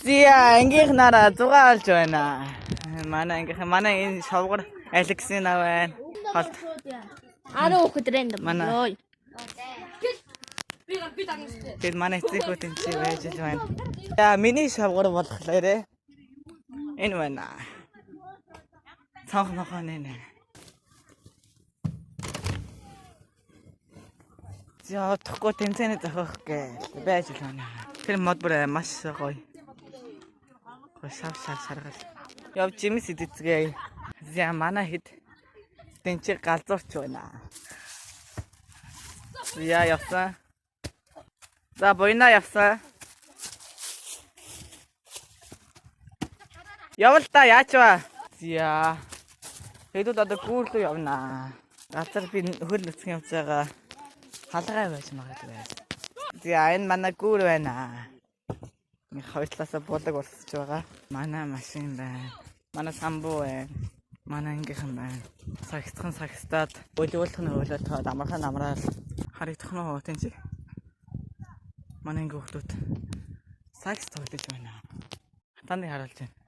Зя ангийнхнаараа зугаалж байна. Манай энэ шовгор Алексийн аа байна. Холт. 10 хүүхэд рэндом. Манай. Тэд манай эцэгүүд энэ чи байж л байна. Яа миний шавгар болохлээрээ энэ байна. Цонх нохоны нэ. Яа тахгүй тэмцээний зохиох гээл байж л байна. Тэр мод бүр маш гоё. Шав шаргал. Явж имэс идэцгээ. Зя манай хэд тэнцэг галзуурч байна. Яа явсан. За буйна явсан. Явал та яач вэ? Зя. Хэдүүд одоо гүүрлүү явна. Газар би хөл нүцгэн явж байгаа. Халгай байж магадгүй. Зя энэ манай гүүр байна. Нэг хоёулаасаа булаг болсож байгаа. Манай машин байна. Манай самбуу байна. Манай ангийнхан байна. Сагстаад өлөөлөх нь өлөөлөхөд амархан амраал харагдах нь тэнцээ. Манай ингээ хүмүүс сакс тоглож байна. Таны харуулж байна.